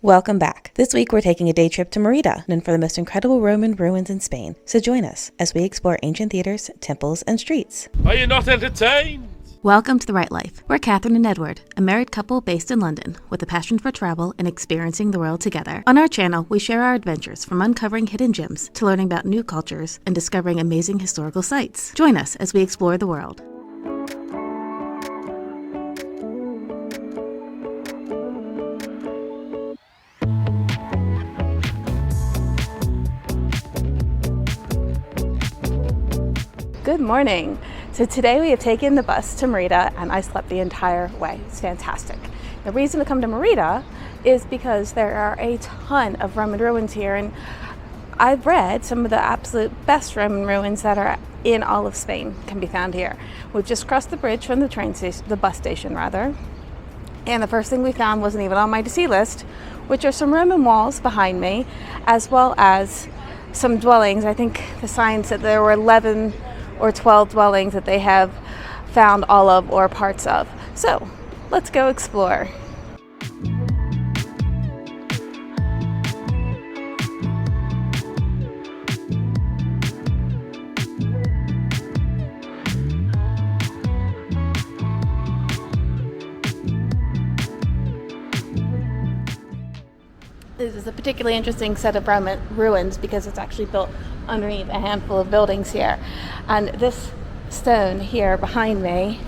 Welcome back. This week we're taking a day trip to Mérida, known for the most incredible Roman ruins in Spain. So join us as we explore ancient theaters, temples, and streets. Are you not entertained? Welcome to The Right Life. We're Catherine and Edward, a married couple based in London with a passion for travel and experiencing the world together. On our channel, we share our adventures from uncovering hidden gems to learning about new cultures and discovering amazing historical sites. Join us as we explore the world. Good morning. So today we have taken the bus to Mérida and I slept the entire way. It's fantastic. The reason to come to Mérida is because there are a ton of Roman ruins here, and I've read some of the absolute best Roman ruins that are in all of Spain can be found here. We've just crossed the bridge from the bus station rather. And the first thing we found wasn't even on my to see list, which are some Roman walls behind me, as well as some dwellings. I think the sign said there were 11 or 12 dwellings that they have found all of or parts of. So let's go explore. This is a particularly interesting set of Roman ruins because it's actually built underneath a handful of buildings here. And this stone here behind me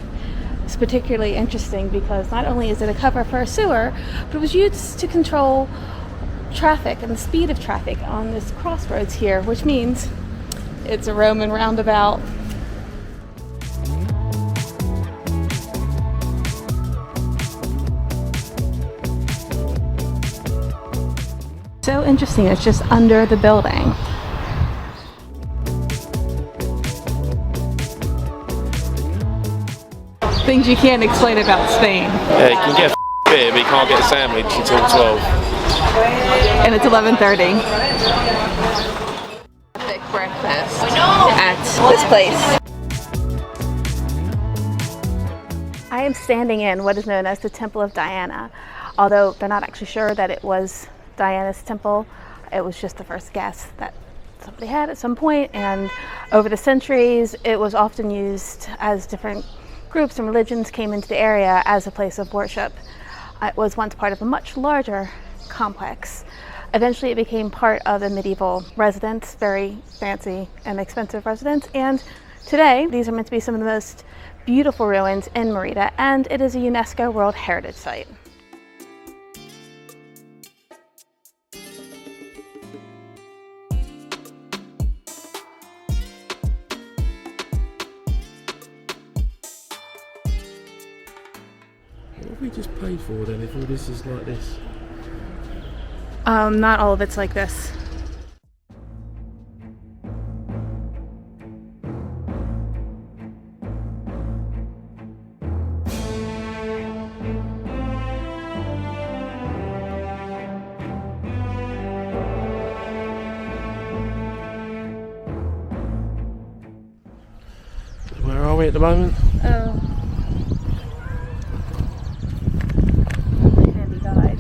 is particularly interesting because not only is it a cover for a sewer, but it was used to control traffic and the speed of traffic on this crossroads here, which means it's a Roman roundabout. So interesting, it's just under the building. Things you can't explain about Spain. Yeah, you can get a beer, but you can't get a sandwich until 12. And it's 11:30. Epic breakfast at this place. I am standing in what is known as the Temple of Diana, although they're not actually sure that it was Diana's temple. It was just the first guess that somebody had at some point, and over the centuries it was often used as different groups and religions came into the area as a place of worship. It was once part of a much larger complex. Eventually it became part of a medieval residence, very fancy and expensive residence, and today these are meant to be some of the most beautiful ruins in Mérida, and it is a UNESCO World Heritage Site. What have we just paid for then if all this is like this? Not all of it's like this. Where are we at the moment? Oh. Handy guide.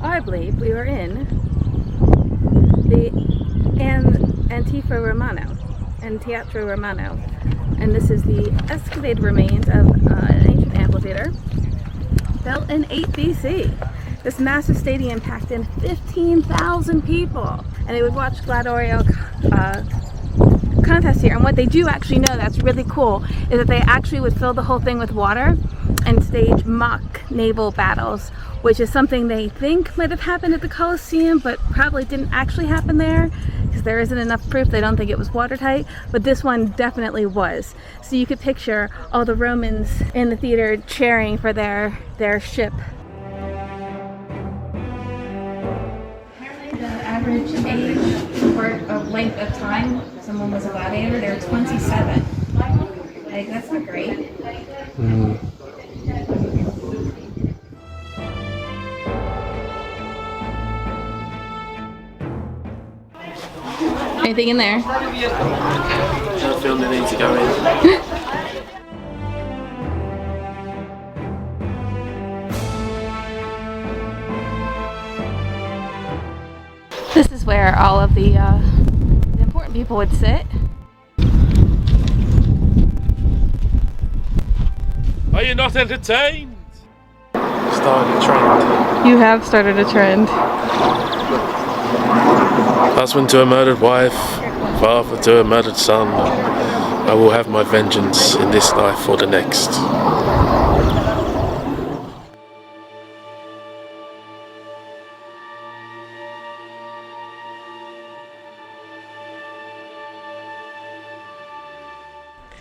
I believe we were in the Amphitheater Romano, and this is the excavated remains of an ancient amphitheater built in 8 BC. This massive stadium packed in 15,000 people, and they would watch gladiatorial contest here. And what they do actually know that's really cool is that they actually would fill the whole thing with water and stage mock naval battles, which is something they think might have happened at the Colosseum but probably didn't actually happen there because there isn't enough proof. They don't think it was watertight, but this one definitely was. So you could picture all the Romans in the theater cheering for their ship. The average age or length of time someone was a gladiator, they were 27. Like, that's not great. Anything in there? I feel the need to go in. is where all of the important people would sit. Are you not entertained? Started a trend. You have started a trend. Husband to a murdered wife, father to a murdered son. I will have my vengeance in this life or the next.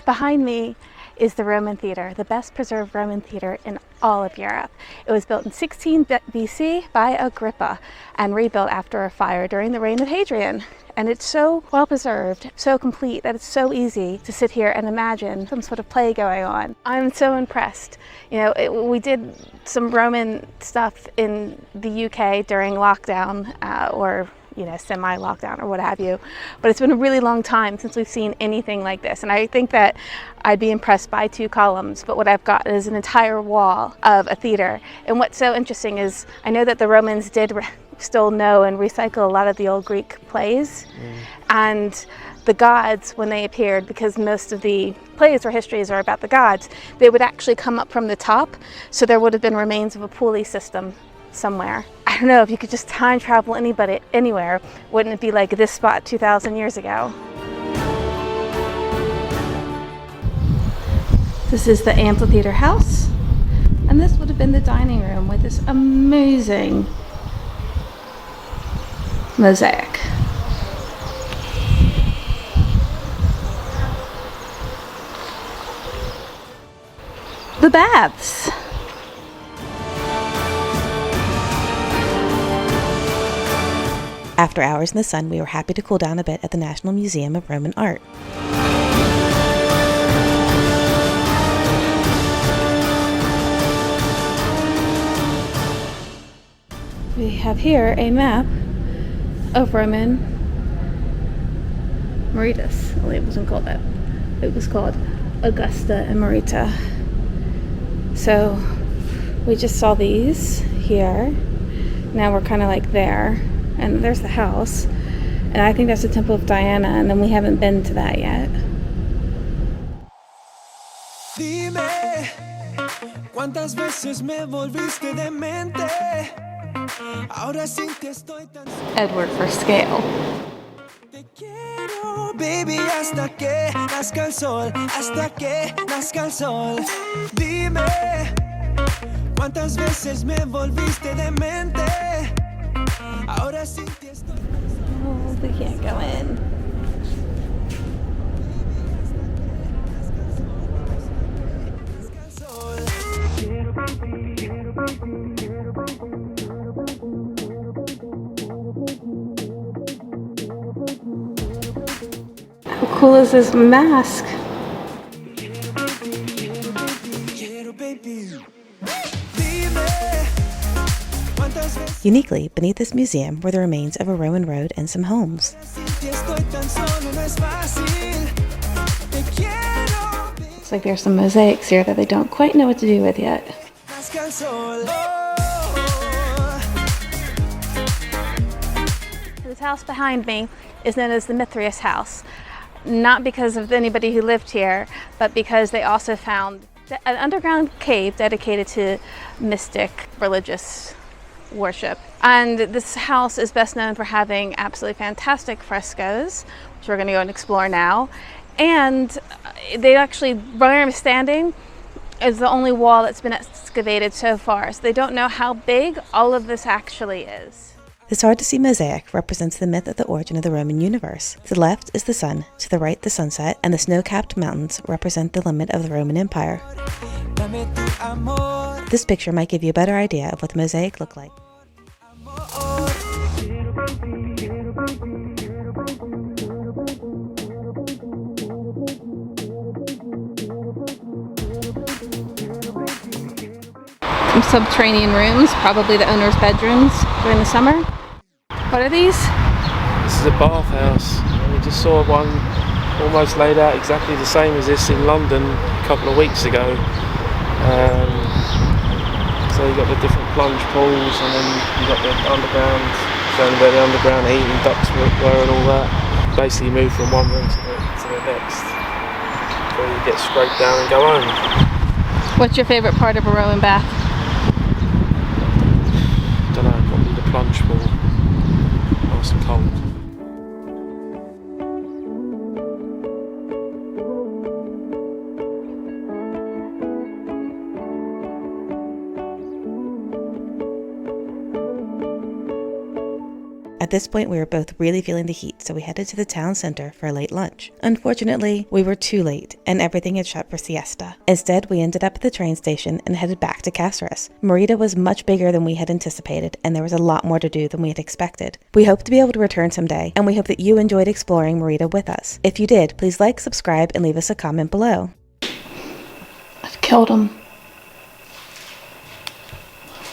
Behind me is the Roman theater, the best preserved Roman theater in all of Europe. It was built in 16 BC by Agrippa and rebuilt after a fire during the reign of Hadrian. And it's so well preserved, so complete, that it's so easy to sit here and imagine some sort of play going on. I'm so impressed. You know, we did some Roman stuff in the UK during lockdown, or you know, semi-lockdown or what have you, but it's been a really long time since we've seen anything like this, and I think that I'd be impressed by 2 columns, but what I've got is an entire wall of a theater. And what's so interesting is I know that the Romans did still know and recycle a lot of the old Greek plays, and the gods, when they appeared, because most of the plays or histories are about the gods, they would actually come up from the top, so there would have been remains of a pulley system somewhere. I don't know, if you could just time travel anywhere, wouldn't it be like this spot 2,000 years ago? This is the Amphitheater House, and this would have been the dining room with this amazing mosaic. The baths. After hours in the sun, we were happy to cool down a bit at the National Museum of Roman Art. We have here a map of Roman Meridas. Well, it wasn't called that. It was called Augusta and Mérida. So we just saw these here. Now we're kind of like there. And there's the house, and I think that's the Temple of Diana, and then we haven't been to that yet. Dime, ¿cuántas veces me volviste demente? Ahora sí te estoy tan... Edward for scale. Te quiero, baby, hasta que nazca el sol, hasta que nazca el sol. Dime, ¿cuántas veces me volviste demente? Ahora sí te estoy... Oh, they can't go in. How cool is this mask? Uniquely, beneath this museum were the remains of a Roman road and some homes. Looks like there's some mosaics here that they don't quite know what to do with yet. This house behind me is known as the Mythrias House, not because of anybody who lived here, but because they also found an underground cave dedicated to mystic religious worship. And this house is best known for having absolutely fantastic frescoes, which we're going to go and explore now. And they actually, where I'm standing, is the only wall that's been excavated so far. So they don't know how big all of this actually is. This hard-to-see mosaic represents the myth of the origin of the Roman universe. To the left is the sun, to the right the sunset, and the snow-capped mountains represent the limit of the Roman Empire. This picture might give you a better idea of what the mosaic looked like. Some subterranean rooms, probably the owner's bedrooms during the summer. What are these? This is a bathhouse. We just saw one almost laid out exactly the same as this in London a couple of weeks ago. So you've got the different plunge pools, and then you've got the underground showing where the underground heating ducts were and all that. Basically move from one room to the next before you get scraped down and go home. What's your favourite part of a Roman bath? I don't know, probably the plunge pool. Nice and cold. At this point, we were both really feeling the heat, so we headed to the town center for a late lunch. Unfortunately, we were too late, and everything had shut for siesta. Instead, we ended up at the train station and headed back to Cáceres. Mérida was much bigger than we had anticipated, and there was a lot more to do than we had expected. We hope to be able to return someday, and we hope that you enjoyed exploring Mérida with us. If you did, please like, subscribe, and leave us a comment below. I've killed him.